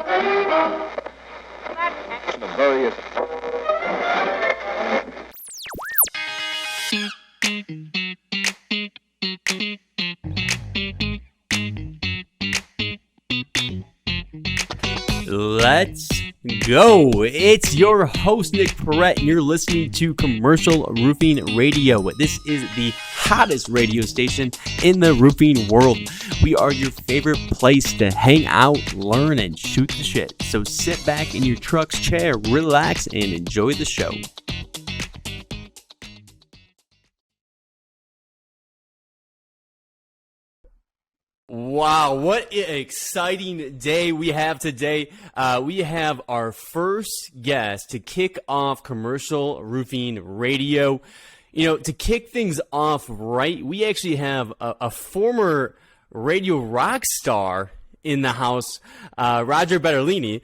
Let's go. It's your host, Nick Perrette, and you're listening to Commercial Roofing Radio. This is the hottest radio station in the roofing world. We are your favorite place to hang out, learn, and shoot the shit. So sit back in your truck's chair, relax, and enjoy the show. Wow, what an exciting day we have today. We have our first guest to kick off Commercial Roofing Radio. You know, to kick things off right, we actually have a former radio rock star in the house, Roger Bertolini.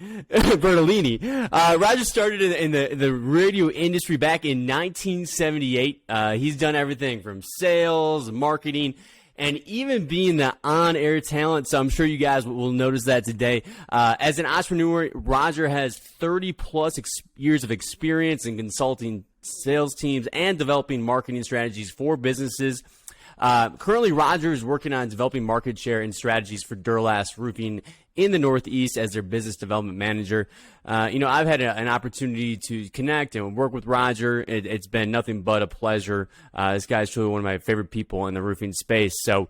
Roger started in the radio industry back in 1978. He's done everything from sales, marketing, and even being the on-air talent. So I'm sure you guys will notice that today. As an entrepreneur, Roger has 30-plus years of experience in consulting sales teams and developing marketing strategies for businesses. Currently, Roger is working on developing market share and strategies for Duro-Last Roofing in the Northeast as their business development manager. I've had an opportunity to connect and work with Roger. It's been nothing but a pleasure. This guy's truly one of my favorite people in the roofing space. So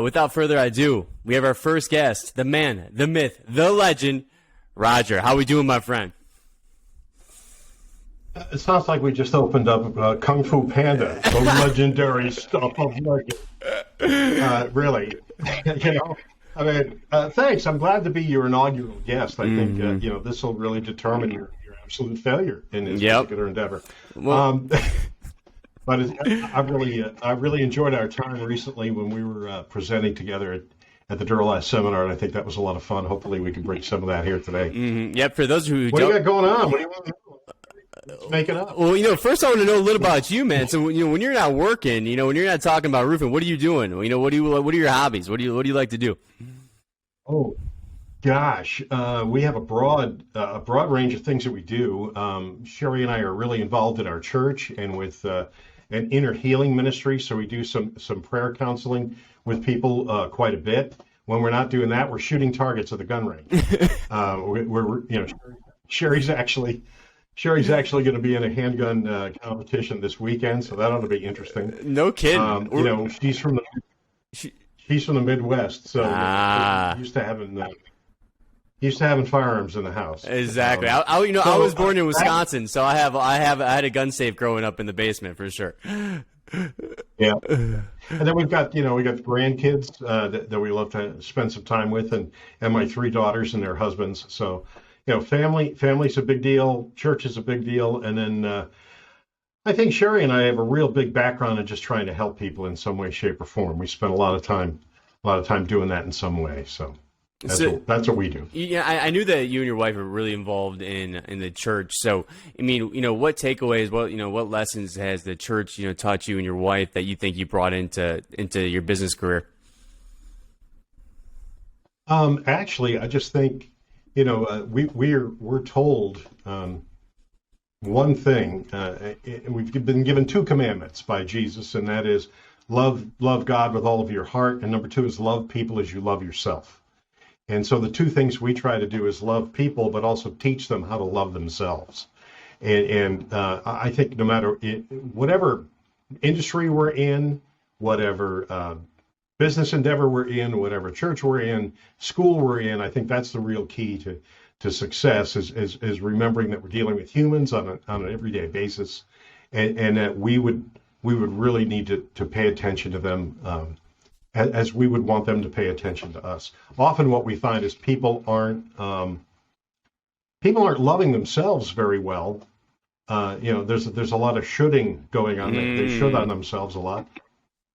without further ado, we have our first guest, the man, the myth, the legend, Roger. How we doing, my friend? It sounds like we just opened up Kung Fu Panda, the legendary stuff of legend. Really, thanks. I'm glad to be your inaugural guest. I think this will really determine your absolute failure in this particular endeavor. Well, but I really enjoyed our time recently when we were presenting together at the Dura-Last seminar, and I think that was a lot of fun. Hopefully, we can bring some of that here today. Mm-hmm. Yep. For those who what do you got going on? What do you want to know? Make it up. Well, first I want to know a little about you, man. So, when you're not working, when you're not talking about roofing, what are you doing? What are your hobbies? What do you like to do? Oh, gosh, we have a broad range of things that we do. Sherry and I are really involved in our church and with an inner healing ministry. So we do some prayer counseling with people quite a bit. When we're not doing that, we're shooting targets at the gun range. Sherry's actually going to be in a handgun competition this weekend, so that ought to be interesting. No kidding. She's from the Midwest, so used to having firearms in the house. Exactly. I was born in Wisconsin, so I had a gun safe growing up in the basement for sure. Yeah, and then we got grandkids that we love to spend some time with, and my 3 daughters and their husbands. So. Family's a big deal. Church is a big deal. And then I think Sherry and I have a real big background in just trying to help people in some way, shape, or form. We spend a lot of time doing that in some way. So that's what we do. Yeah, I knew that you and your wife are really involved in the church. So, I mean, what takeaways, what lessons has the church, taught you and your wife that you think you brought into your business career? Actually, I just think. We're told one thing. We've been given 2 commandments by Jesus, and that is love God with all of your heart, and number 2 is love people as you love yourself. And so the 2 things we try to do is love people, but also teach them how to love themselves. And I think no matter whatever industry we're in, whatever business endeavor we're in, whatever church we're in, school we're in, I think that's the real key to success is remembering that we're dealing with humans on an everyday basis, and that we would really need to pay attention to them as we would want them to pay attention to us. Often what we find is people aren't loving themselves very well. There's a lot of shoulding going on. They should on themselves a lot.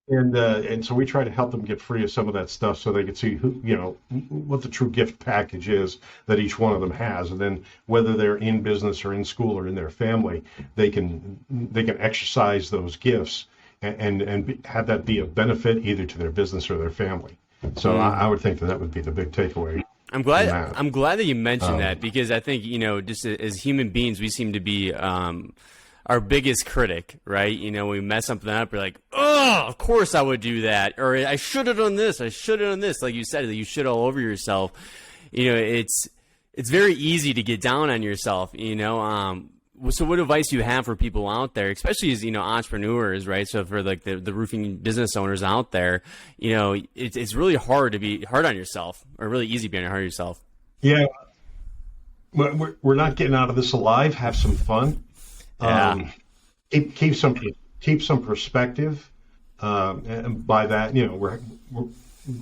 And so we try to help them get free of some of that stuff so they can see what the true gift package is that each one of them has. And then whether they're in business or in school or in their family, they can exercise those gifts and have that be a benefit either to their business or their family. So I would think that would be the big takeaway. I'm glad. I'm glad that you mentioned that, because I think, just as human beings, we seem to be our biggest critic, right? When we mess something up, we're like, oh, of course I would do that, or I should have done this. I should have done this. Like you said, that you should all over yourself. It's very easy to get down on yourself. So what advice do you have for people out there, especially as, entrepreneurs, right? So for like the roofing business owners out there, it's really hard to be hard on yourself, or really easy being hard on yourself. Yeah. We're not getting out of this alive. Have some fun. Yeah. Keep some perspective. And by that, we're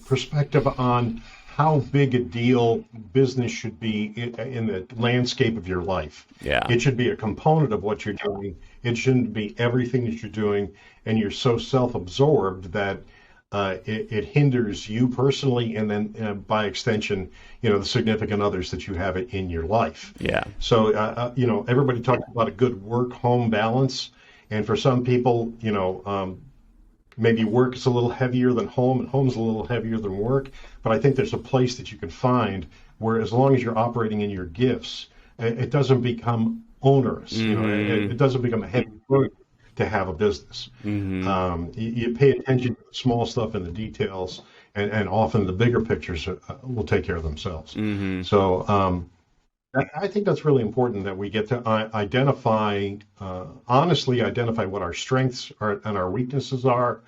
perspective on how big a deal business should be in the landscape of your life. Yeah. It should be a component of what you're doing. It shouldn't be everything that you're doing, and you're so self-absorbed that it hinders you personally, and then by extension, the significant others that you have in your life. Yeah. So, everybody talks about a good work-home balance, and for some people, maybe work is a little heavier than home, and home's a little heavier than work. But I think there's a place that you can find where, as long as you're operating in your gifts, it doesn't become onerous. Mm-hmm. It doesn't become a heavy burden to have a business. Mm-hmm. You pay attention to the small stuff and the details, and often the bigger pictures will take care of themselves. Mm-hmm. So I think that's really important, that we get to honestly identify what our strengths are and our weaknesses are.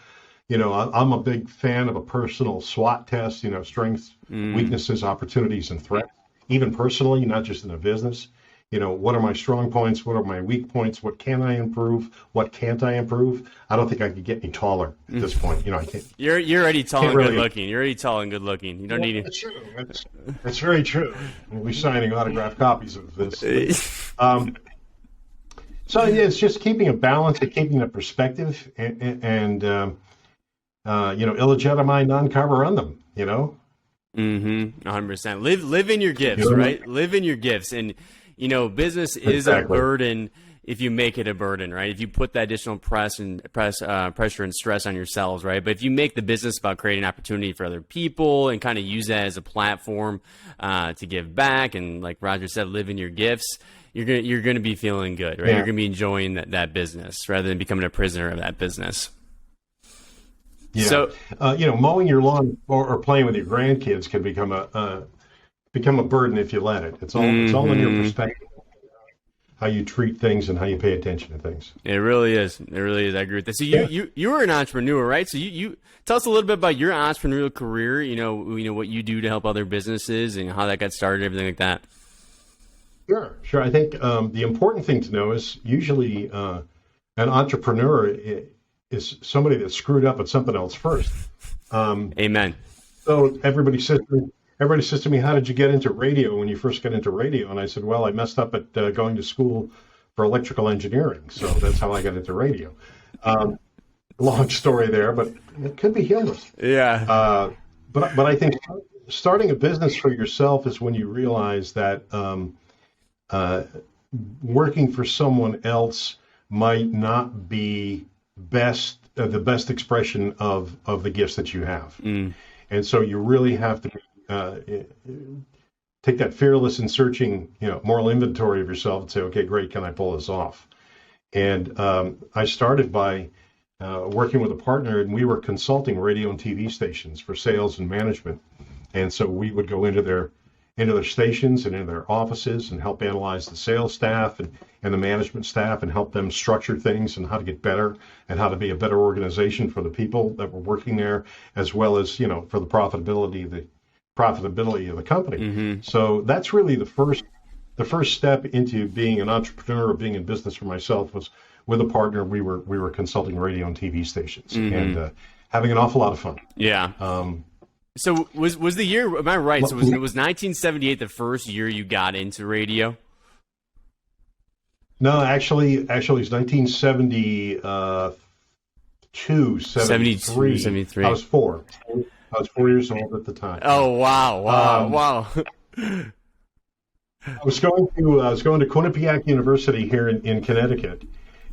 I'm a big fan of a personal SWOT test, strengths, weaknesses, opportunities, and threats, even personally, not just in a business. What are my strong points? What are my weak points? What can I improve? What can't I improve? I don't think I could get any taller at this point. I can't. You're already tall and good looking. You're already tall and good looking. You don't need it. That's true. That's very true. We'll be signing autographed copies of this. So it's just keeping a balance and keeping a perspective, and illegitimize, non-cover on them. 100%. Live in your gifts, right? Live in your gifts, and business is a burden if you make it a burden, right? If you put that additional pressure and stress on yourselves, right? But if you make the business about creating opportunity for other people and kind of use that as a platform to give back, and like Roger said, live in your gifts, you're gonna be feeling good, right? Yeah. You're gonna be enjoying that business rather than becoming a prisoner of that business. Yeah. So, mowing your lawn or playing with your grandkids can become a burden if you let it. It's all in your perspective, how you treat things and how you pay attention to things. It really is. It really is. I agree with that. So you were an entrepreneur, right? So you tell us a little bit about your entrepreneurial career. What you do to help other businesses and how that got started, everything like that. Sure. I think the important thing to know is usually an entrepreneur is somebody that screwed up at something else first. Amen. So everybody says to me, how did you get into radio when you first got into radio? And I said, well, I messed up at going to school for electrical engineering. So that's how I got into radio. Long story there, but it could be humorous. Yeah. But I think starting a business for yourself is when you realize that working for someone else might not be the best expression of the gifts that you have. And so you really have to take that fearless and searching, moral inventory of yourself and say, okay, great, can I pull this off? And I started by working with a partner, and we were consulting radio and TV stations for sales and management. And so we would go into their stations and into their offices and help analyze the sales staff and the management staff and help them structure things and how to get better and how to be a better organization for the people that were working there, as well as, for the profitability of the company. Mm-hmm. So that's really the first step into being an entrepreneur or being in business for myself was with a partner. We were consulting radio and TV stations and having an awful lot of fun. Yeah. So was the year, am I right? So it was 1978 the first year you got into radio? No, actually it was 1972, 73. I was 4. I was 4 years old at the time. Oh, wow. I was going to Quinnipiac University here in Connecticut,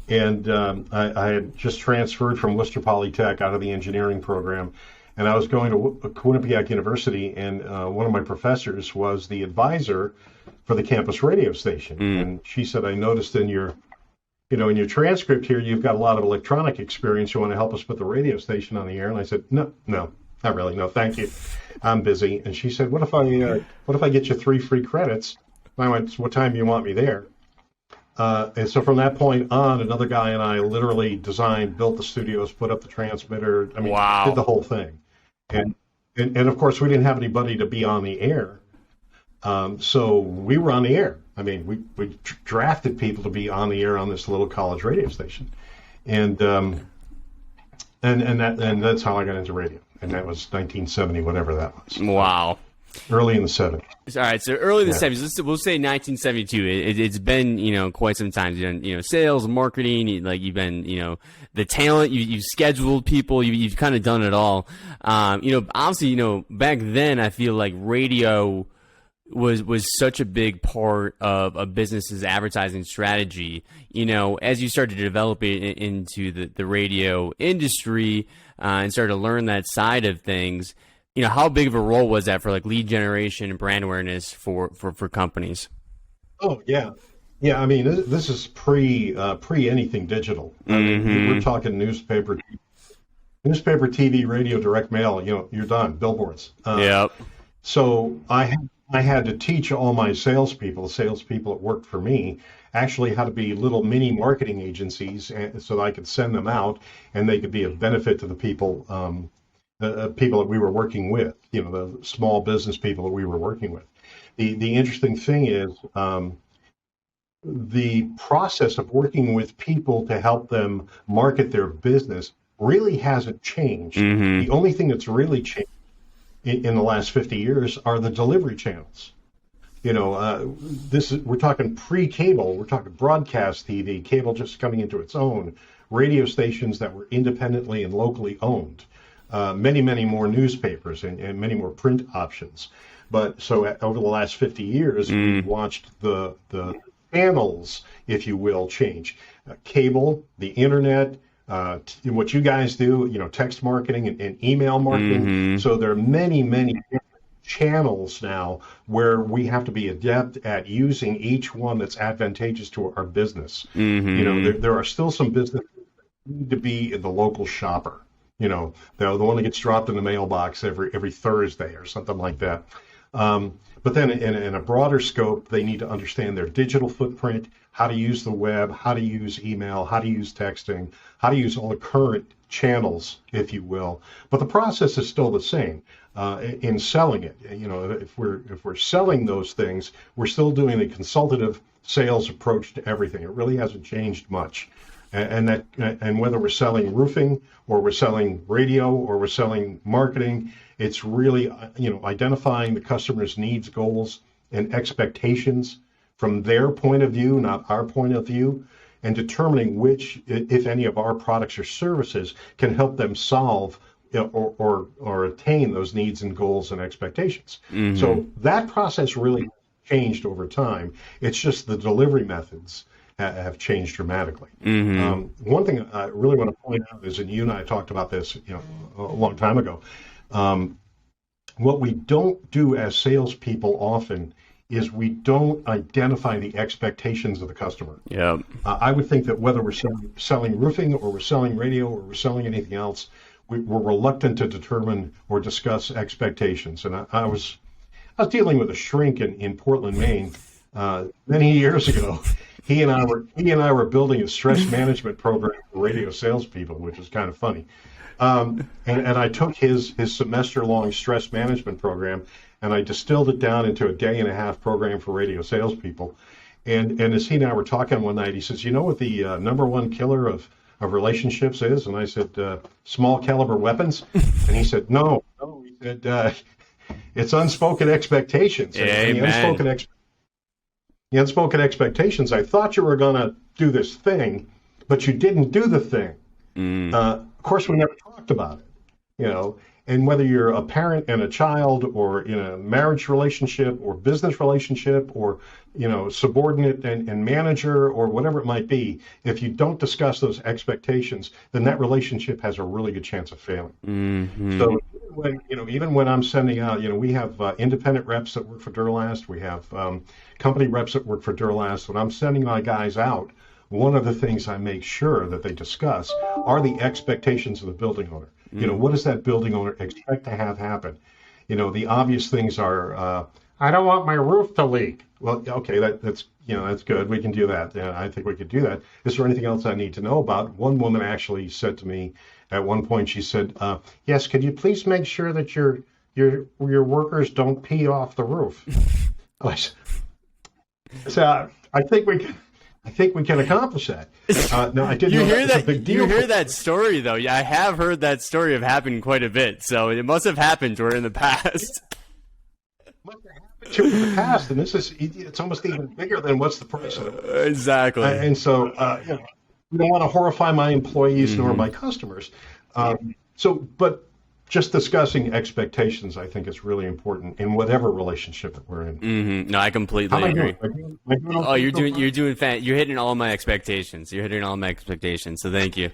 and I had just transferred from Worcester Polytech out of the engineering program. and I was going to Quinnipiac University, and one of my professors was the advisor for the campus radio station. And she said, I noticed in your transcript here, you've got a lot of electronic experience. You want to help us put the radio station on the air? And I said, no, not really. No, thank you. I'm busy. And she said, what if I get you 3 free credits? And I went, what time do you want me there? And so from that point on, another guy and I literally designed, built the studios, put up the transmitter. I mean, wow. Did the whole thing. And of course, we didn't have anybody to be on the air. So we were on the air. I mean, we drafted people to be on the air on this little college radio station. And that's how I got into radio. And that was 1970, whatever that was. Wow. Early in the 70s. All right, so early in the 70s. We'll say 1972. It's been, quite some time. You've done, sales, marketing. You've been, the talent. You've scheduled people. You've kind of done it all. Obviously, back then, I feel like radio was such a big part of a business's advertising strategy. As you started to develop it into the radio industry and started to learn that side of things. How big of a role was that for like lead generation and brand awareness for companies? Oh yeah. I mean, this is pre anything digital. I mean, we're talking newspaper, TV, radio, direct mail. You're done. Billboards. Yep. So I had to teach all my salespeople that worked for me, actually how to be little mini marketing agencies, so that I could send them out and they could be of benefit to the people. The people that we were working with, the small business people that we were working with. The interesting thing is the process of working with people to help them market their business really hasn't changed. The only thing that's really changed in the last 50 years are the delivery channels. We're talking pre-cable, we're talking broadcast TV, cable just coming into its own, radio stations that were independently and locally owned. Many, many more newspapers and many more print options. But so over the last 50 years, we've watched the channels, if you will, change. Cable, the internet, what you guys do, text marketing and email marketing. So there are many, many different channels now where we have to be adept at using each one that's advantageous to our business. There are still some businesses that need to be in the local shopper. The one that gets dropped in the mailbox every Thursday or something like that. But then in a broader scope, they need to understand their digital footprint, how to use the web, how to use email, how to use texting, how to use all the current channels, if you will. But the process is still the same in selling it. If we're selling those things, we're still doing a consultative sales approach to everything. It really hasn't changed much. And whether we're selling roofing or we're selling radio or we're selling marketing, it's really identifying the customer's needs, goals, and expectations from their point of view, not our point of view, and determining which, if any, of our products or services can help them solve or attain those needs and goals and expectations. So that process really changed over time. It's just the delivery methods have changed dramatically. One thing I really want to point out is, and you and I talked about this, a long time ago. What we don't do as salespeople often is we don't identify the expectations of the customer. Yeah. I would think that whether we're selling roofing or we're selling radio or we're selling anything else, we're reluctant to determine or discuss expectations. And I was dealing with a shrink in Portland, Maine, many years ago. He and I were building a stress management program for radio salespeople, which is kind of funny. And I took his semester-long stress management program, and I distilled it down into a day-and-a-half program for radio salespeople. And as he and I were talking one night, he says, "You know what the number one killer of relationships is?" And I said, "Small caliber weapons." And he said, "No." He said, "It's unspoken expectations." And the unspoken expectations. I thought you were going to do this thing, but you didn't do the thing. Of course, we never talked about it, And whether you're a parent and a child, or in a marriage relationship or business relationship, or subordinate and manager, or whatever it might be, if you don't discuss those expectations, then that relationship has a really good chance of failing. Mm-hmm. So even when I'm sending out, we have independent reps that work for Duro-Last. We have company reps that work for Duro-Last. When I'm sending my guys out, one of the things I make sure that they discuss are the expectations of the building owner. What does that building owner expect to have happen? The obvious things are, I don't want my roof to leak. Well, okay, that's good. We can do that. I think we could do that. Is there anything else I need to know about? One woman actually said to me at one point, she said, yes, could you please make sure that your workers don't pee off the roof? So I think we can accomplish that. No, I didn't. You hear that? You hear that story though? Yeah, I have heard that story have happened quite a bit. So it must have happened to her in the past. Must have happened to her in the past, and it's almost even bigger than what's the price of it. Exactly. And so we don't want to horrify my employees nor my customers. But just discussing expectations, I think, is really important in whatever relationship that we're in. Mm-hmm. No, I completely agree. You're hitting all my expectations. So thank you.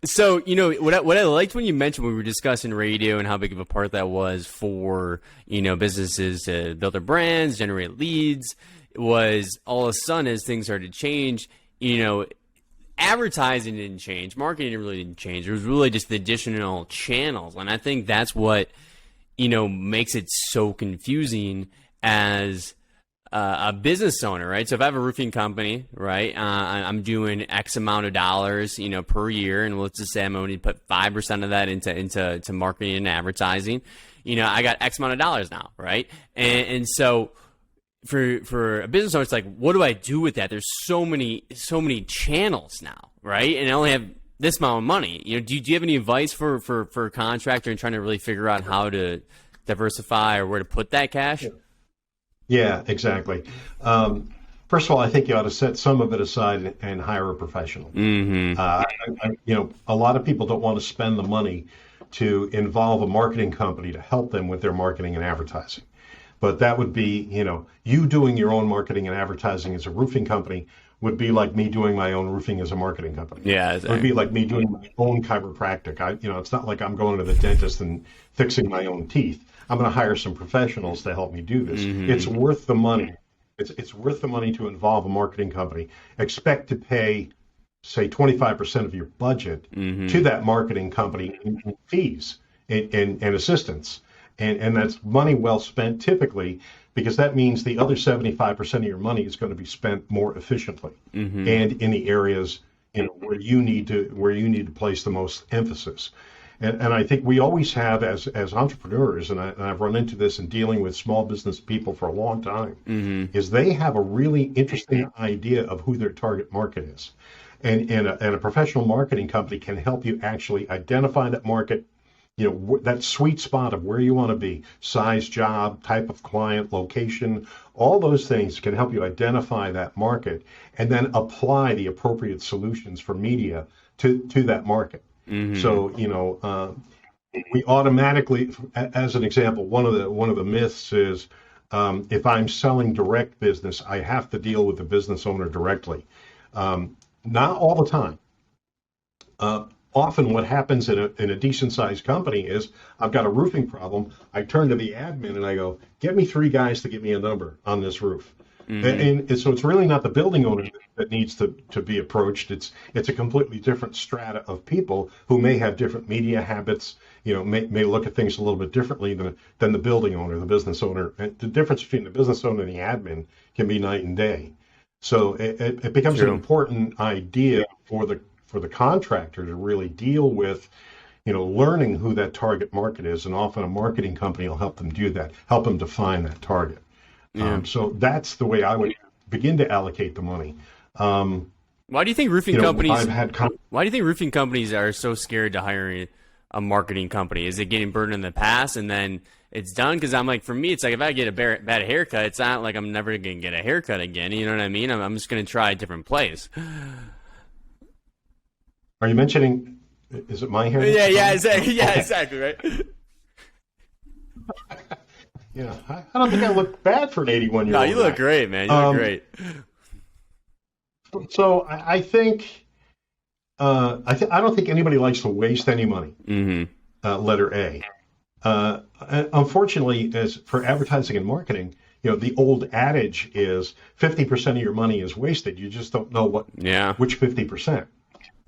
So what I liked when you mentioned, when we were discussing radio and how big of a part that was for businesses to build their brands, generate leads, was all of a sudden as things started to change, advertising didn't change, marketing really didn't change. It was really just the additional channels, and I think that's what makes it so confusing as a business owner, right? So if I have a roofing company, right, I'm doing X amount of dollars, per year, and let's just say I'm only put 5% of that into marketing and advertising. I got X amount of dollars now, right? And so for a business owner, it's like, what do I do with that? There's so many channels now, right? And I only have this amount of money. Do you have any advice for a contractor and trying to really figure out how to diversify or where to put that cash? Yeah, exactly. First of all, I think you ought to set some of it aside and hire a professional. Mm-hmm. A lot of people don't want to spend the money to involve a marketing company to help them with their marketing and advertising. But that would be, you doing your own marketing and advertising as a roofing company would be like me doing my own roofing as a marketing company. Yeah, exactly. It would be like me doing my own chiropractic. It's not like I'm going to the dentist and fixing my own teeth. I'm going to hire some professionals to help me do this. Mm-hmm. It's worth the money. It's worth the money to involve a marketing company. Expect to pay, say, 25% of your budget to that marketing company in fees and assistance. And that's money well spent typically, because that means the other 75% of your money is going to be spent more efficiently and in the areas where you need to place the most emphasis. And I think we always have as entrepreneurs, and I've run into this in dealing with small business people for a long time, is they have a really interesting idea of who their target market is. And a professional marketing company can help you actually identify that market, that sweet spot of where you want to be, size, job, type of client, location, all those things can help you identify that market and then apply the appropriate solutions for media to that market. So, we automatically, as an example, one of the myths is if I'm selling direct business, I have to deal with the business owner directly. Not all the time. Often what happens in a decent sized company is I've got a roofing problem. I turn to the admin and I go, get me 3 guys to get me a number on this roof. And so it's really not the building owner that needs to be approached. It's a completely different strata of people who may have different media habits, may look at things a little bit differently than the building owner, the business owner. And the difference between the business owner and the admin can be night and day. So it becomes an important idea for the contractor to really deal with, learning who that target market is. And often a marketing company will help them do that, help them define that target. So that's the way I would begin to allocate the money. Why do you think roofing companies? Why do you think roofing companies are so scared to hire a marketing company? Is it getting burned in the past and then it's done? Because I'm like, for me, it's like if I get a bad haircut, it's not like I'm never going to get a haircut again. You know what I mean? I'm just going to try a different place. Are you mentioning Is it my hair? Exactly. Yeah, exactly, right? Yeah, I don't think I look bad for an 81-year-old. No, you look great, man. You look great. So I think I don't think anybody likes to waste any money. Letter A. Unfortunately, as for advertising and marketing, the old adage is 50% of your money is wasted. You just don't know which 50%.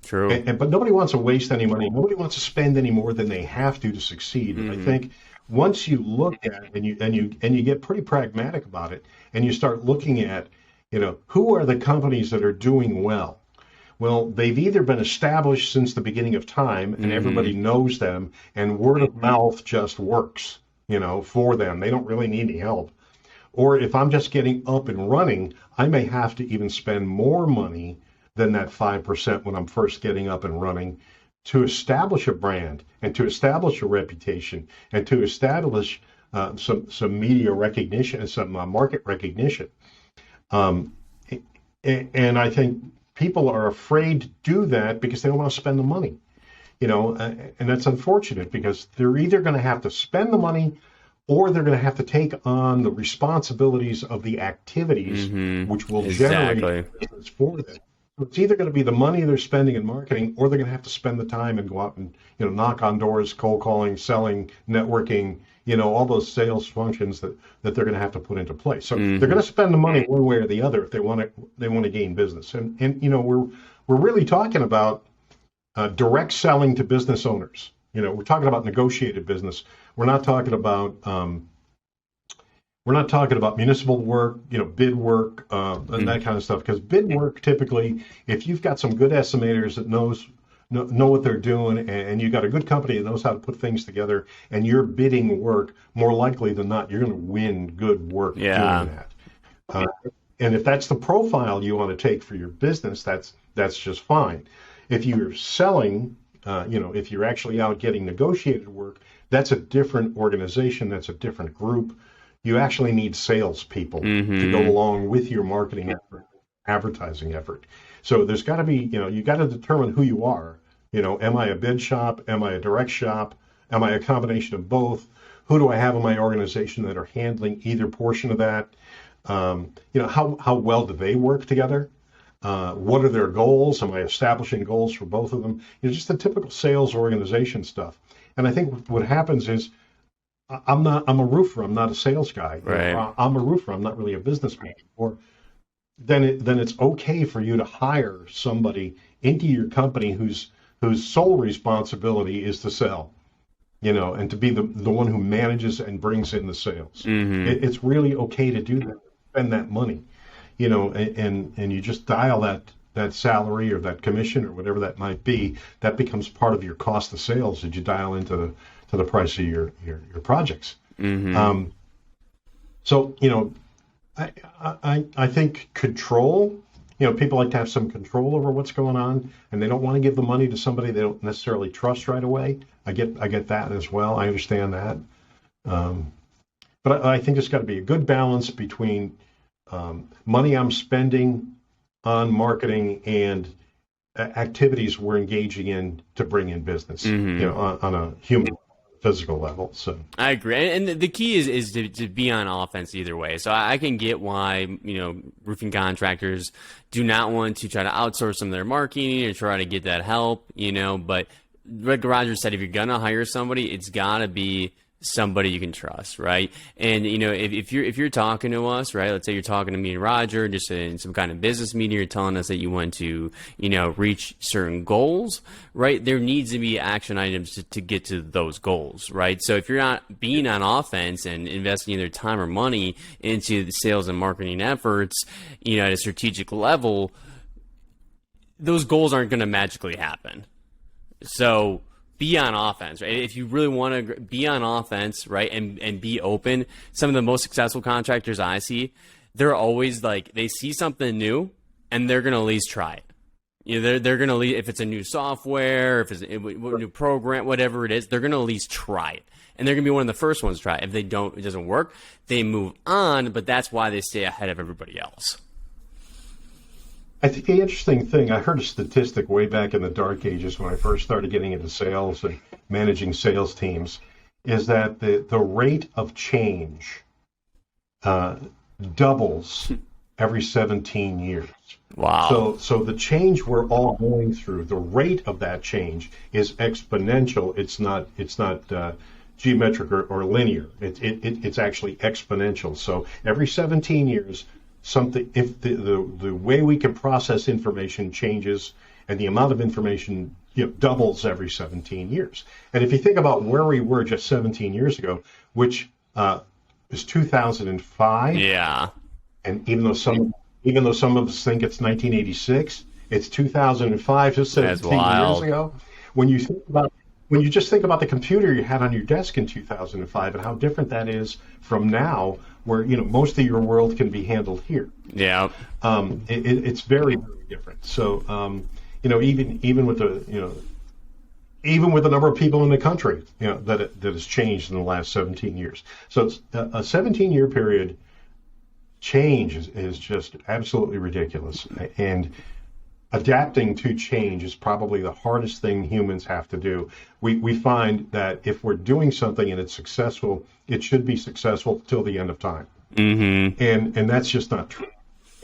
True. But nobody wants to waste any money. Nobody wants to spend any more than they have to succeed. And I think once you look at it and you get pretty pragmatic about it, and you start looking at, who are the companies that are doing well? Well, they've either been established since the beginning of time and everybody knows them, and word of mouth just works, for them. They don't really need any help. Or if I'm just getting up and running, I may have to even spend more money than that 5% when I'm first getting up and running to establish a brand and to establish a reputation and to establish some media recognition, some market recognition. And I think people are afraid to do that because they don't want to spend the money, and that's unfortunate because they're either going to have to spend the money or they're going to have to take on the responsibilities of the activities which will generate business for them. So it's either going to be the money they're spending in marketing, or they're going to have to spend the time and go out and knock on doors, cold calling, selling, networking, all those sales functions that they're going to have to put into place. So they're going to spend the money one way or the other if they want to gain business. And we're really talking about direct selling to business owners. We're talking about negotiated business. We're not talking about municipal work, bid work, and that kind of stuff. Because bid work, typically, if you've got some good estimators that know what they're doing, and you've got a good company that knows how to put things together, and you're bidding work, more likely than not, you're going to win good work doing that. And if that's the profile you want to take for your business, that's just fine. If you're selling, if you're actually out getting negotiated work, that's a different organization. That's a different group. You actually need salespeople to go along with your marketing effort, advertising effort. So there's got to be, you got to determine who you are. Am I a bid shop? Am I a direct shop? Am I a combination of both? Who do I have in my organization that are handling either portion of that? How well do they work together? What are their goals? Am I establishing goals for both of them? Just the typical sales organization stuff. And I think what happens is, I'm a roofer. I'm not a sales guy. Right. I'm a roofer. I'm not really a businessman. Or then it's okay for you to hire somebody into your company whose sole responsibility is to sell, and to be the one who manages and brings in the sales. It's really okay to do that, spend that money, and you just dial that salary or that commission or whatever that might be. That becomes part of your cost of sales that you dial into the price of your projects. So I think control. People like to have some control over what's going on, and they don't want to give the money to somebody they don't necessarily trust right away. I get that as well. I understand that, but I think there's got to be a good balance between money I'm spending on marketing and activities we're engaging in to bring in business. On a human, physical level. So I agree, and the key is to be on offense either way. So I can get why roofing contractors do not want to try to outsource some of their marketing or try to get that help. But like Roger said, if you're gonna hire somebody, it's gotta be somebody you can trust, right? And if you're talking to us, right, let's say you're talking to me and Roger just in some kind of business meeting, you're telling us that you want to reach certain goals, right? There needs to be action items to get to those goals, right? So if you're not being on offense and investing either time or money into the sales and marketing efforts, at a strategic level, those goals aren't going to magically happen. So be on offense, right? If you really want to be on offense, right, and be open, some of the most successful contractors I see, they're always like, they see something new and they're going to at least try it. They're going to, if it's a new software, if it's a new program, whatever it is, they're going to at least try it. And they're going to be one of the first ones to try it. If it doesn't work, they move on, but that's why they stay ahead of everybody else. I think the interesting thing, I heard a statistic way back in the dark ages when I first started getting into sales and managing sales teams, is that the rate of change doubles every 17 years. Wow. So the change we're all going through, the rate of that change is exponential. It's not geometric or linear. It's actually exponential. So every 17 years, something, if the way we can process information changes, and the amount of information doubles every 17 years. And if you think about where we were just 17 years ago, which is 2005. Yeah. And even though some of us think it's 1986, it's 2005, just 17 years ago. When you just think about the computer you had on your desk in 2005 and how different that is from now, where most of your world can be handled here. Yeah. It's very, very different. So even with the number of people in the country, that has changed in the last 17 years. So it's a 17-year period. Change is just absolutely ridiculous, and adapting to change is probably the hardest thing humans have to do. We find that if we're doing something and it's successful, it should be successful till the end of time. Mm-hmm. And that's just not true.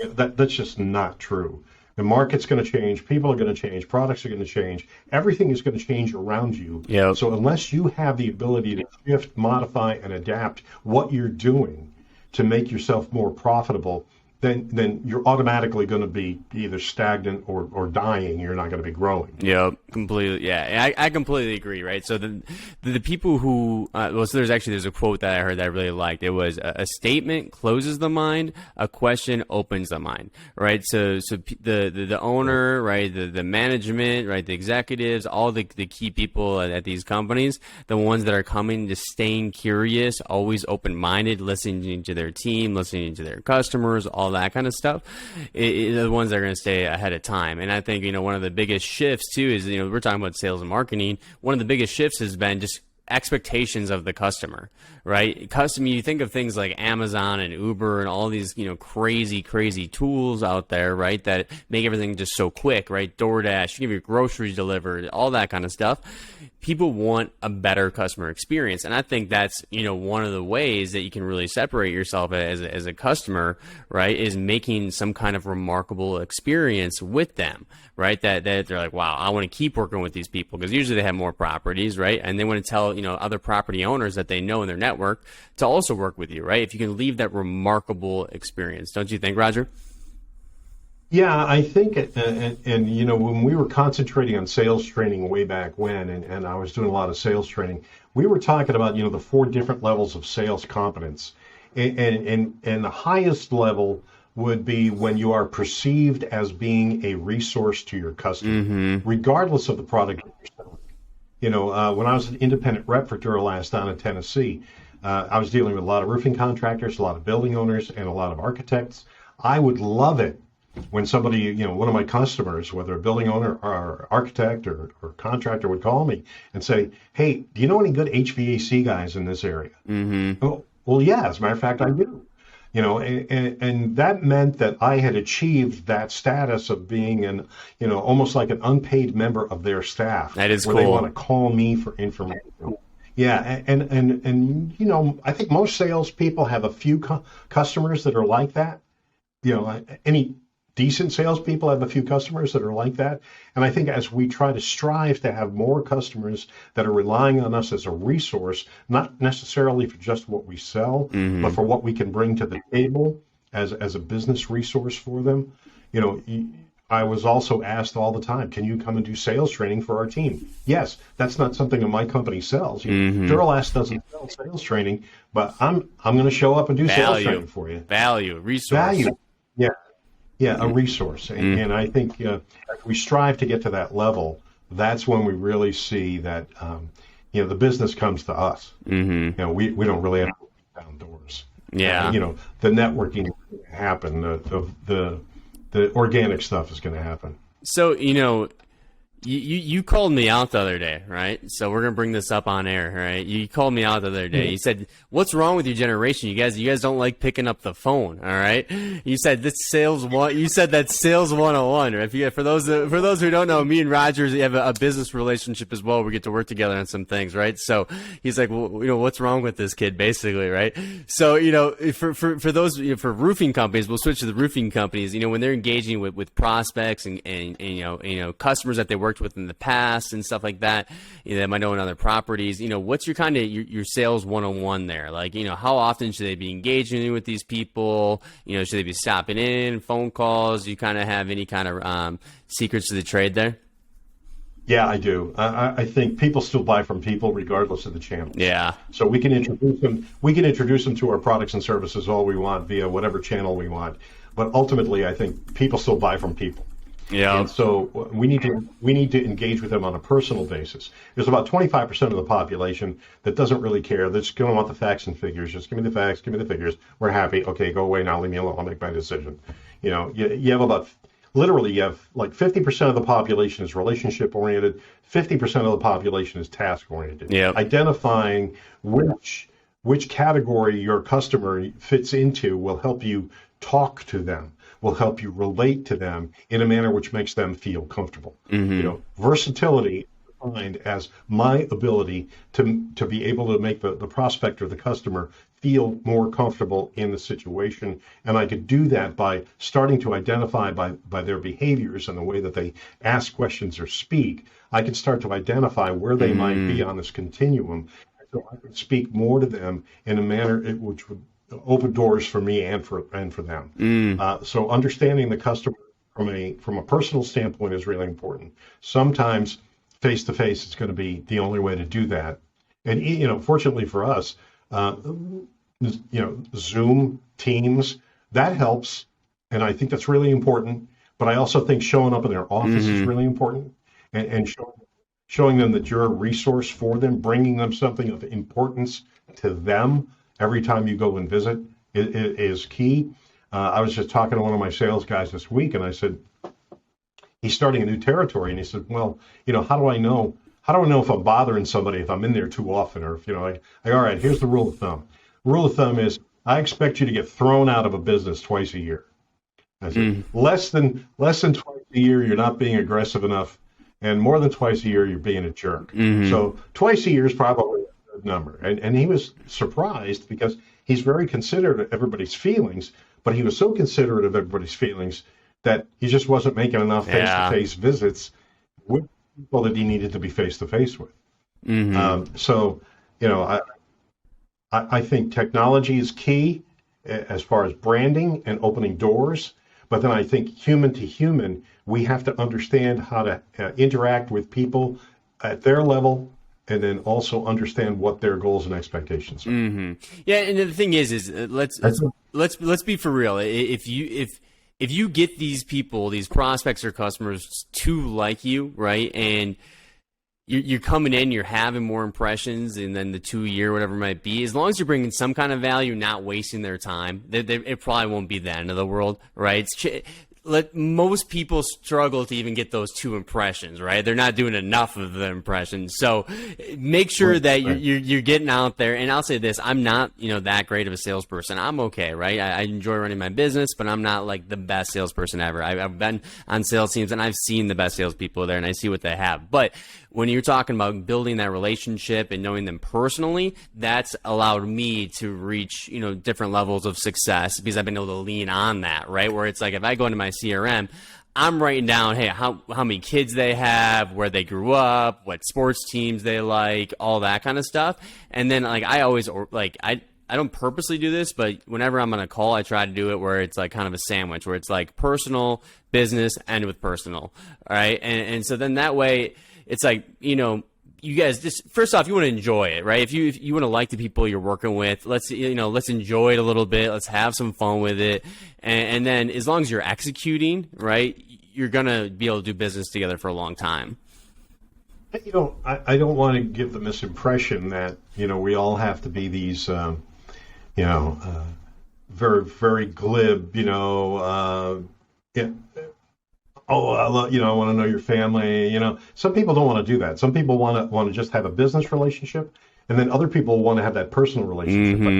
That's just not true. The market's going to change, people are going to change, products are going to change, everything is going to change around you. Yep. So unless you have the ability to shift, modify, and adapt what you're doing to make yourself more profitable, then you're automatically going to be either stagnant or dying. You're not going to be growing. Yep, completely. Yeah, I completely agree. Right. So the people who so there's a quote that I heard that I really liked. It was a statement closes the mind, a question opens the mind. Right. So the owner, right, the management, right, the executives, all the key people at these companies, the ones that are coming, just staying curious, always open minded, listening to their team, listening to their customers, all that kind of stuff, are the ones that are going to stay ahead of time. And I think, one of the biggest shifts too is, we're talking about sales and marketing. One of the biggest shifts has been just expectations of the customer, right? You think of things like Amazon and Uber and all these, crazy tools out there, right? That make everything just so quick, right? DoorDash, you give your groceries delivered, all that kind of stuff. People want a better customer experience. And I think that's, one of the ways that you can really separate yourself as a customer, right, is making some kind of remarkable experience with them, right? That they're like, wow, I want to keep working with these people, because usually they have more properties, right? And they want to tell, other property owners that they know in their network to also work with you, right? If you can leave that remarkable experience. Don't you think, Roger? Yeah, I think, when we were concentrating on sales training way back when, and I was doing a lot of sales training, we were talking about, the 4 different levels of sales competence. And the highest level would be when you are perceived as being a resource to your customer, regardless of the product that you're selling. When I was an independent rep for Duro-Last down in Tennessee, I was dealing with a lot of roofing contractors, a lot of building owners, and a lot of architects. I would love it when somebody, one of my customers, whether a building owner or architect or contractor, would call me and say, hey, do you know any good HVAC guys in this area? Mm-hmm. Well, yeah, as a matter of fact, I do. And that meant that I had achieved that status of being almost like an unpaid member of their staff. That is where cool. They want to call me for information. Yeah, and I think most salespeople have a few customers that are like that. Any decent salespeople have a few customers that are like that. And I think as we try to strive to have more customers that are relying on us as a resource, not necessarily for just what we sell, but for what we can bring to the table as a business resource for them. I was also asked all the time, can you come and do sales training for our team? Yes, that's not something that my company sells. Duro-Last doesn't sell sales training, but I'm going to show up and do sales training for you. Resource. Value. Yeah, a resource. And I think as we strive to get to that level, that's when we really see that, the business comes to us. We don't really have to open down doors. Yeah. The networking is going to happen. The organic stuff is going to happen. So, You called me out the other day, right? So we're gonna bring this up on air, right? You called me out the other day. You said, "What's wrong with your generation? You guys don't like picking up the phone, all right?" You said this sales one. You said that's sales 101. Right? For those who don't know, me and Rogers have a business relationship as well. We get to work together on some things, right? So he's like, well, what's wrong with this kid, basically, right? So for those for roofing companies, we'll switch to the roofing companies. When they're engaging with prospects and customers that they worked with in the past and stuff like that, that might own other properties. What's your kind of your sales 101 there? Like, how often should they be engaging with these people? Should they be stopping in, phone calls? Do you kind of have any kind of secrets to the trade there? Yeah, I do. I think people still buy from people regardless of the channel. Yeah. So we can introduce them. We can introduce them to our products and services all we want via whatever channel we want. But ultimately, I think people still buy from people. Yeah. And so we need to engage with them on a personal basis. There's about 25% of the population that doesn't really care. They're just going to want the facts and figures. Just give me the facts, give me the figures. We're happy. Okay, go away now. Leave me alone. I'll make my decision. You have like 50% of the population is relationship oriented. 50% of the population is task oriented. Yeah. Identifying which category your customer fits into will help you talk to them, will help you relate to them in a manner which makes them feel comfortable. Mm-hmm. Versatility defined as my ability to be able to make the prospect or the customer feel more comfortable in the situation. And I could do that by starting to identify by their behaviors and the way that they ask questions or speak. I can start to identify where they might be on this continuum. So I could speak more to them in a manner which would open doors for me and for them. So understanding the customer from a personal standpoint is really important. Sometimes face to face is going to be the only way to do that. And fortunately for us, Zoom, Teams, that helps, and I think that's really important. But I also think showing up in their office is really important, and showing them that you're a resource for them, bringing them something of importance to them every time you go and visit is key. I was just talking to one of my sales guys this week, and I said, he's starting a new territory, and he said, well, how do I know if I'm bothering somebody if I'm in there too often, or if all right, here's the rule of thumb. Rule of thumb is I expect you to get thrown out of a business twice a year. I said, less than twice a year, you're not being aggressive enough, and more than twice a year, you're being a jerk. So twice a year is probably a good number. And he was surprised because he's very considerate of everybody's feelings, but he was so considerate of everybody's feelings that he just wasn't making enough face-to-face visits with people that he needed to be face-to-face with. I think technology is key as far as branding and opening doors, but then I think human to human, we have to understand how to interact with people at their level, and then also understand what their goals and expectations are. Yeah, and the thing is let's be for real. If you get these people, these prospects or customers to like you, right, and you're coming in, you're having more impressions, and then the 2 year, whatever it might be, as long as you're bringing some kind of value, not wasting their time, it probably won't be the end of the world, right? Most people struggle to even get those 2 impressions, right? They're not doing enough of the impressions. So make sure that you're getting out there. And I'll say this, I'm not, that great of a salesperson. I'm okay, right? I enjoy running my business, but I'm not like the best salesperson ever. I've been on sales teams and I've seen the best salespeople there and I see what they have. But when you're talking about building that relationship and knowing them personally, that's allowed me to reach, different levels of success because I've been able to lean on that, right? Where it's like, if I go into my CRM, I'm writing down, hey, how many kids they have, where they grew up, what sports teams they like, all that kind of stuff. And then I always I don't purposely do this, but whenever I'm on a call, I try to do it where it's like kind of a sandwich, where it's like personal, business, end with personal. All right. And so then that way it's like, you guys just, first off, you want to enjoy it, right? If you want to like the people you're working with, let's enjoy it a little bit. Let's have some fun with it. And then as long as you're executing, right, you're going to be able to do business together for a long time. I don't want to give the misimpression that, we all have to be these, very, very glib, oh, I love, I want to know your family. Some people don't want to do that. Some people want to just have a business relationship, and then other people want to have that personal relationship. But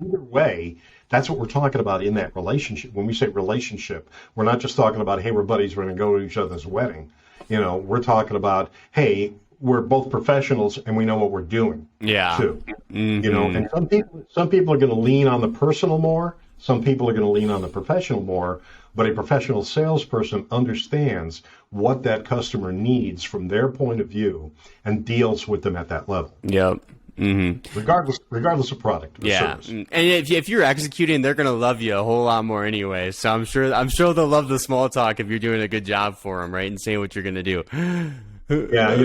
either way, that's what we're talking about in that relationship. When we say relationship, we're not just talking about, hey, we're buddies, we're going to go to each other's wedding. We're talking about, hey, we're both professionals and we know what we're doing. Yeah. Too. And some people are going to lean on the personal more. Some people are going to lean on the professional more. But a professional salesperson understands what that customer needs from their point of view and deals with them at that level. Yep. Regardless of product or service. And if you're executing, they're gonna love you a whole lot more anyway. So I'm sure they'll love the small talk if you're doing a good job for them, right, and saying what you're gonna do. Yeah,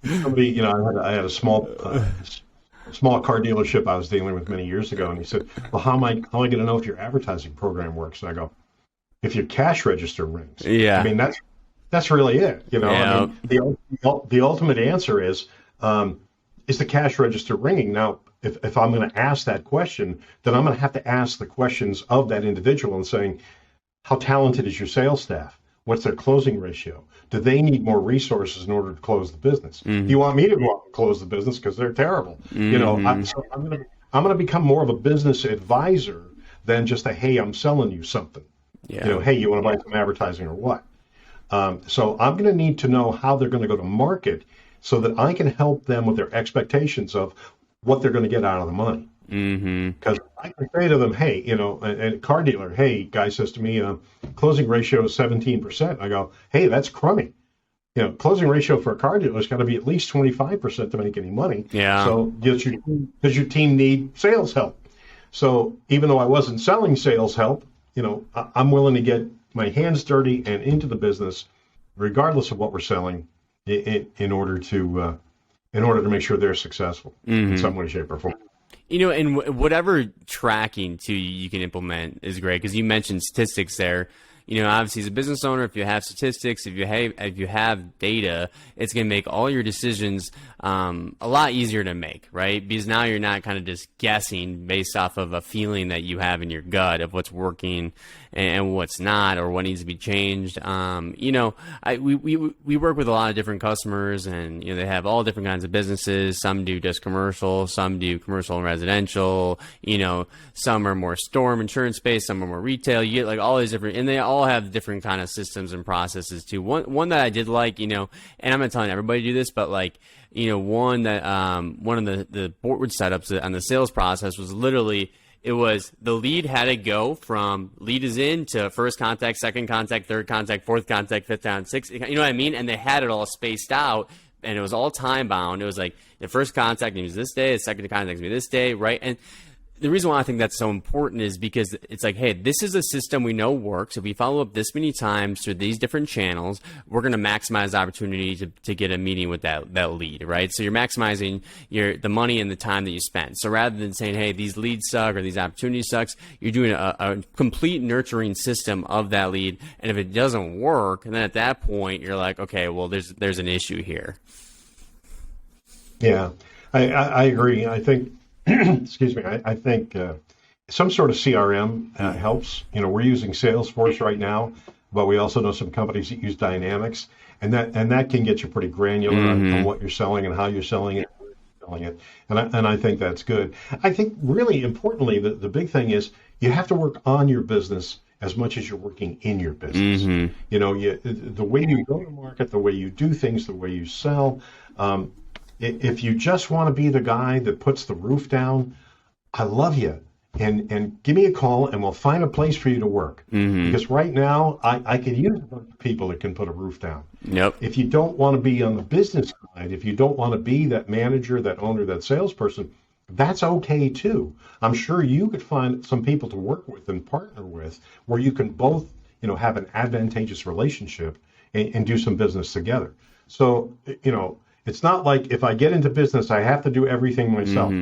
somebody, I had a small car dealership I was dealing with many years ago, and he said, "Well, how am I going to know if your advertising program works?" And I go, "If your cash register rings." Yeah. I mean, that's really it. Yeah. I mean, the ultimate answer is the cash register ringing? Now, if I'm going to ask that question, then I'm going to have to ask the questions of that individual and saying, how talented is your sales staff? What's their closing ratio? Do they need more resources in order to close the business? Do you want me to go out and close the business because they're terrible? I'm going to become more of a business advisor than just a, hey, I'm selling you something. Yeah. Hey, you want to buy some advertising or what? So I'm going to need to know how they're going to go to market so that I can help them with their expectations of what they're going to get out of the money. Because I can say to them, hey, a car dealer, hey, guy says to me, closing ratio is 17%. I go, hey, that's crummy. Closing ratio for a car dealer has got to be at least 25% to make any money. Yeah. So does your team need sales help? So even though I wasn't selling sales help, I'm willing to get my hands dirty and into the business, regardless of what we're selling, in order to make sure they're successful in some way, shape, or form. And whatever tracking too you can implement is great, because you mentioned statistics there. Obviously as a business owner, if you have statistics, if you have data, it's going to make all your decisions a lot easier to make, right? Because now you're not kind of just guessing based off of a feeling that you have in your gut of what's working and what's not, or what needs to be changed. We work with a lot of different customers, and they have all different kinds of businesses. Some do just commercial, some do commercial and residential. Some are more storm insurance based, some are more retail. You get like all these different, and they all have different kind of systems and processes too. One that I did like, and I'm not telling everybody to do this, but like, one of the board setups on the sales process was literally, it was the lead had to go from lead is in to first contact, second contact, third contact, fourth contact, fifth contact, sixth. You know what I mean? And they had it all spaced out, and it was all time bound. It was like the first contact is this day, the second contact is this day, right? And the reason why I think that's so important is because it's like, hey, this is a system we know works. If we follow up this many times through these different channels, we're going to maximize the opportunity to get a meeting with that lead, right? So you're maximizing the money and the time that you spend. So rather than saying, hey, these leads suck or these opportunities sucks, you're doing a complete nurturing system of that lead. And if it doesn't work, then at that point, you're like, okay, well, there's an issue here. Yeah, I agree. I think excuse me, I think some sort of CRM helps. We're using Salesforce right now, but we also know some companies that use Dynamics, and that can get you pretty granular on what you're selling and how you're selling it, and I think that's good. I think really importantly, the big thing is you have to work on your business as much as you're working in your business. The way you go to market, the way you do things, the way you sell. If you just want to be the guy that puts the roof down, I love you. And give me a call and we'll find a place for you to work. Because right now, I could use people that can put a roof down. Yep. If you don't want to be on the business side, if you don't want to be that manager, that owner, that salesperson, that's okay too. I'm sure you could find some people to work with and partner with where you can both, have an advantageous relationship and do some business together. So, it's not like if I get into business, I have to do everything myself.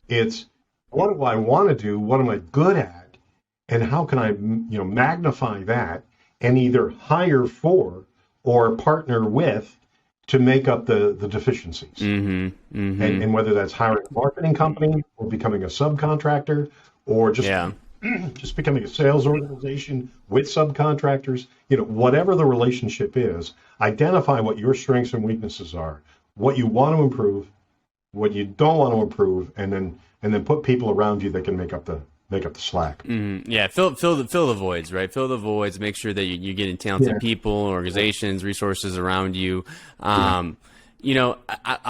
It's what do I want to do? What am I good at? And how can I, magnify that and either hire for or partner with to make up the deficiencies. And whether that's hiring a marketing company or becoming a subcontractor or just just becoming a sales organization with subcontractors, whatever the relationship is, identify what your strengths and weaknesses are, what you want to improve, what you don't want to improve, and then put people around you that can make up the slack. Yeah, fill the voids, right? Fill the voids. Make sure that you're getting talented people, organizations, resources around you. I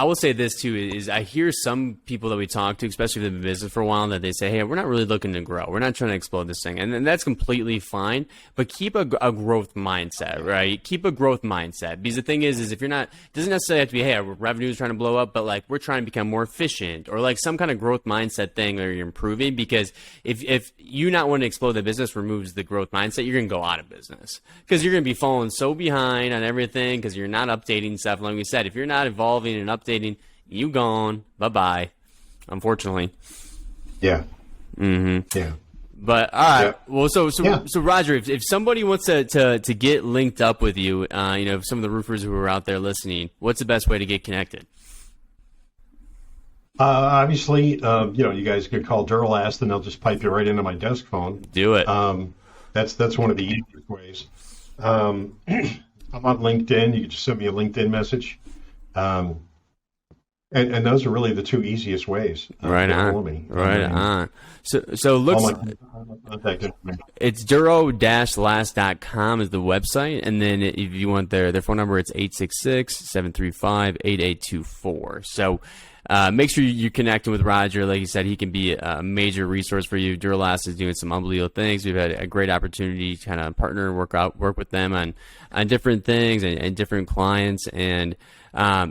will say this too, is I hear some people that we talk to, especially if they've been in business for a while, that they say, hey, we're not really looking to grow. We're not trying to explode this thing. And that's completely fine, but keep a growth mindset, right? Keep a growth mindset. Because the thing is if you're not, it doesn't necessarily have to be, hey, our revenue is trying to blow up, but like we're trying to become more efficient or like some kind of growth mindset thing where you're improving. Because if you not wanting to explode the business removes the growth mindset, you're going to go out of business because you're going to be falling so behind on everything because you're not updating stuff. Like we said, if you're not evolving and updating, you gone. Bye-bye. Unfortunately. Yeah. Mm-hmm. Yeah. But all right. Yeah. Well, so Roger, if somebody wants to get linked up with you, some of the roofers who are out there listening, what's the best way to get connected? Obviously, you guys could call Duro-Last and they'll just pipe you right into my desk phone. Do it. That's one of the easiest ways. I'm on LinkedIn. You can just send me a LinkedIn message. And those are really the two easiest ways. Right on. Right on. So looks. It's Duro-Last.com is the website, and then if you want their phone number, it's 866-735-8824. So. Make sure you're connecting with Roger. Like you said, he can be a major resource for you. Dura-Last is doing some unbelievable things. We've had a great opportunity to kind of partner, work with them on different things and different clients, and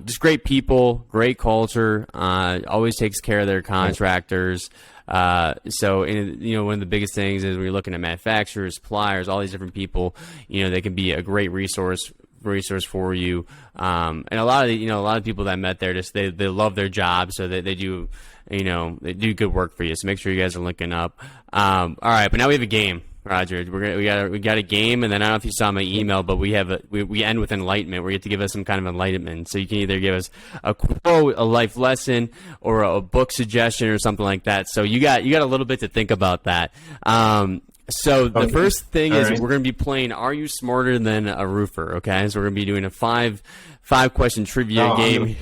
just great people, great culture. Always takes care of their contractors. One of the biggest things is when you're looking at manufacturers, suppliers, all these different people, they can be a great resource for you. And a lot of people that I met there, just they love their job, so they do good work for you. So make sure you guys are linking up. All right, but now we have a game, Roger. We got a game, and then I don't know if you saw my email, but we end with enlightenment, where you have to give us some kind of enlightenment. So you can either give us a quote, a life lesson, or a book suggestion, or something like that. So you got a little bit to think about that. So the first thing is we're going to be playing Are You Smarter Than a Roofer? Okay, so we're going to be doing a five question trivia game.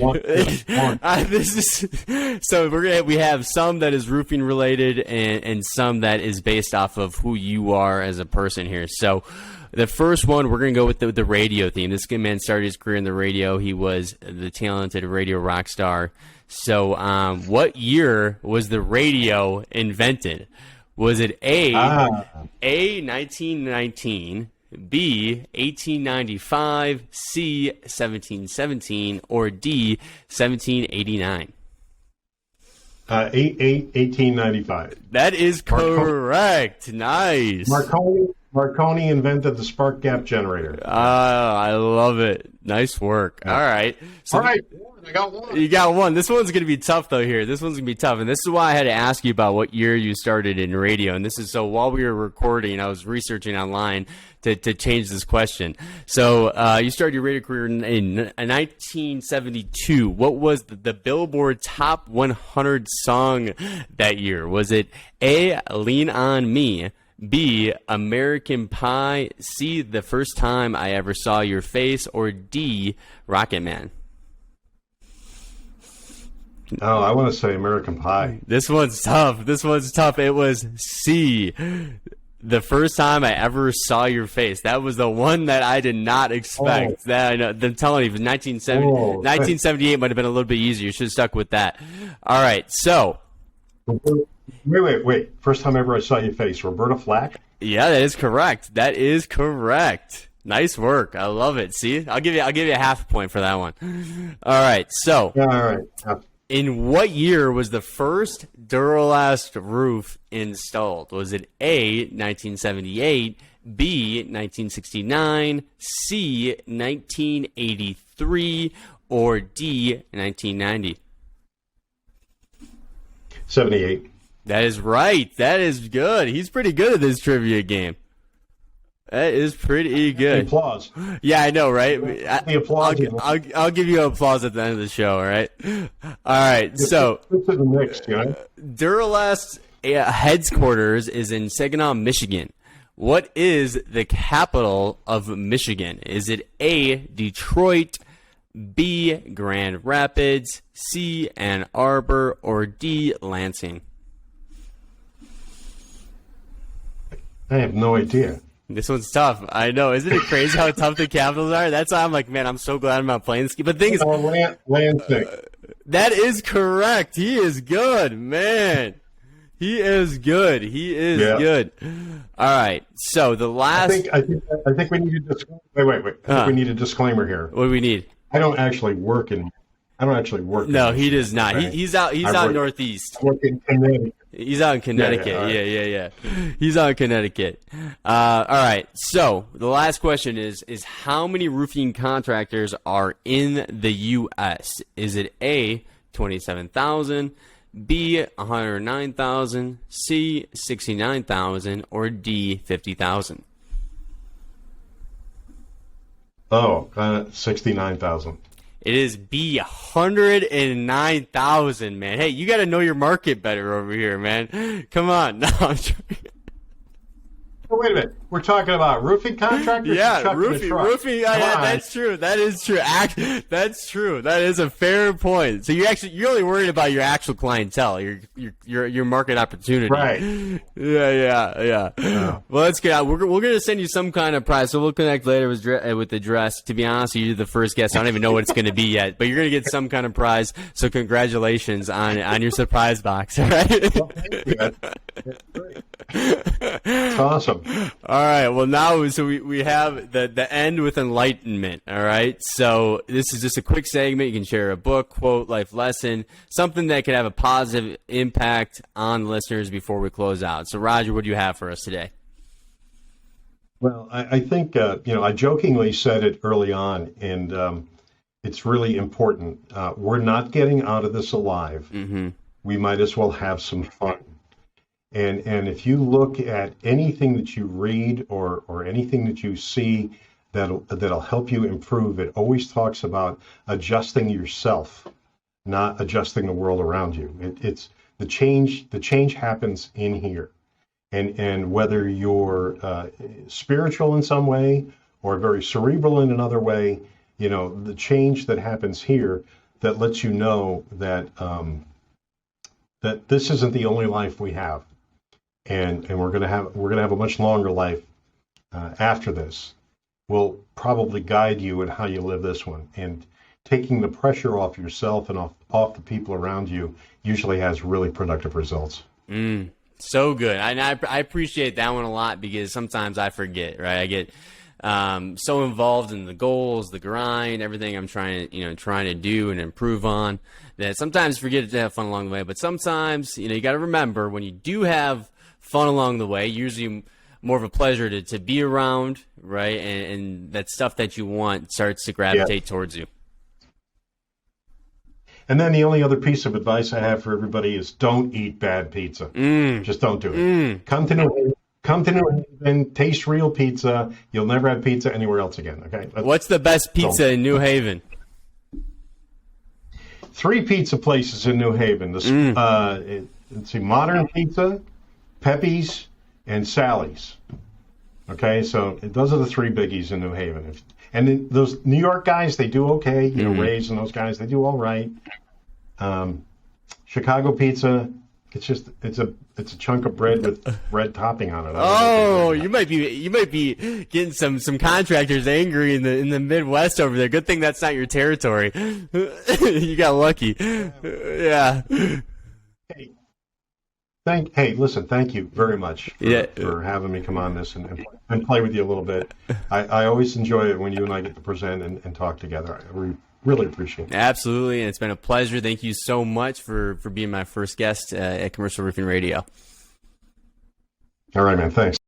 We have some that is roofing related and some that is based off of who you are as a person here. So the first one, we're going to go with the radio theme. This man started his career in the radio. He was the talented radio rock star. So what year was the radio invented? Was it A 1919, B 1895, C 1717, or D 1789? 1895. That is correct. Nice. Marconi invented the spark gap generator. I love it. Nice work. Yeah. All right. So all right. I got one. You got one. This one's going to be tough, though, here. This one's going to be tough. And this is why I had to ask you about what year you started in radio. And this is so while we were recording, I was researching online to change this question. So you started your radio career in 1972. What was the Billboard Top 100 song that year? Was it A, Lean On Me, B, American Pie, C, The First Time I Ever Saw Your Face, or D, Rocket Man? Oh, I want to say American Pie. This one's tough. It was C, The First Time I Ever Saw Your Face. That was the one that I did not expect. I'm telling you, it was 1978 might have been a little bit easier. You should have stuck with that. All right, so. Wait. First time ever I saw your face. Roberta Flack? Yeah, that is correct. Nice work. I love it. See? I'll give you a half a point for that one. All right, so. Yeah, all right. In what year was the first Duro-Last roof installed? Was it A, 1978, B, 1969, C, 1983, or D, 1990? 78. That is right. That is good. He's pretty good at this trivia game. That is pretty good. The applause. Yeah, I know, right? The applause. I'll give you applause at the end of the show, all right? All right, so this is the mix, Duro-Last headquarters is in Saginaw, Michigan. What is the capital of Michigan? Is it A, Detroit, B, Grand Rapids, C, Ann Arbor, or D, Lansing? I have no idea. This one's tough. I know. Isn't it crazy how tough the capitals are? That's why I'm like, man, I'm so glad I'm not playing this game. But the thing is, Lansing. That is correct. He is good, man. He is good. He is good. All right. So the last. I think we need a disclaimer. Wait. I think we need a disclaimer here. What do we need? I don't actually work. No, he does not. Right? He's out northeast. I work in Connecticut. He's out in Connecticut. Yeah. He's out in Connecticut. All right. So the last question is how many roofing contractors are in the U.S.? Is it A, 27,000, B, 109,000, C, 69,000, or D, 50,000? 69,000. It is B, 109,000, man. Hey, you got to know your market better over here, man. Come on. No, I'm trying. Oh, wait a minute. We're talking about roofing contractors? Yeah, roofing. Yeah, that's true. That is true. That's true. That is a fair point. So you're only worried about your actual clientele, your market opportunity. Right. Yeah. Oh. Well, that's good. We're gonna send you some kind of prize, so we'll connect later with the dress. To be honest, you're the first guest. I don't even know what it's gonna be yet, but you're gonna get some kind of prize. So congratulations on your surprise box. All right. Well, thank you. That's great. It's awesome. All right. Well, now we have the end with enlightenment. All right. So this is just a quick segment. You can share a book, quote, life lesson, something that could have a positive impact on listeners before we close out. So, Roger, what do you have for us today? Well, I think I jokingly said it early on, and it's really important. We're not getting out of this alive. Mm-hmm. We might as well have some fun. And if you look at anything that you read or anything that you see that'll help you improve, it always talks about adjusting yourself, not adjusting the world around you. It's the change happens in here. And whether you're spiritual in some way or very cerebral in another way, the change that happens here that lets you know that that this isn't the only life we have. And we're gonna have a much longer life after this. Will probably guide you in how you live this one. And taking the pressure off yourself and off the people around you usually has really productive results. So good. And I appreciate that one a lot because sometimes I forget. Right, I get so involved in the goals, the grind, everything I'm trying to do and improve on that sometimes forget to have fun along the way. But sometimes you got to remember when you do have fun along the way, usually more of a pleasure to be around, right? And that stuff that you want starts to gravitate towards you. And then the only other piece of advice I have for everybody is don't eat bad pizza. Just don't do it. Come to New Haven, taste real pizza. You'll never have pizza anywhere else again, okay? What's the best pizza in New Haven? 3 pizza places in New Haven. Let's see, Modern Pizza, Pepe's, and Sally's. Okay, so those are the 3 biggies in New Haven. And then those New York guys, they do okay. Ray's and those guys, they do all right. Chicago pizza, it's a chunk of bread with bread topping on it. Oh, you might be getting some contractors angry in the Midwest over there. Good thing that's not your territory. You got lucky. Yeah. Listen, thank you very much for having me come on this and play with you a little bit. I always enjoy it when you and I get to present and talk together. I really appreciate it. Absolutely, and it's been a pleasure. Thank you so much for being my first guest at Commercial Roofing Radio. All right, man. Thanks.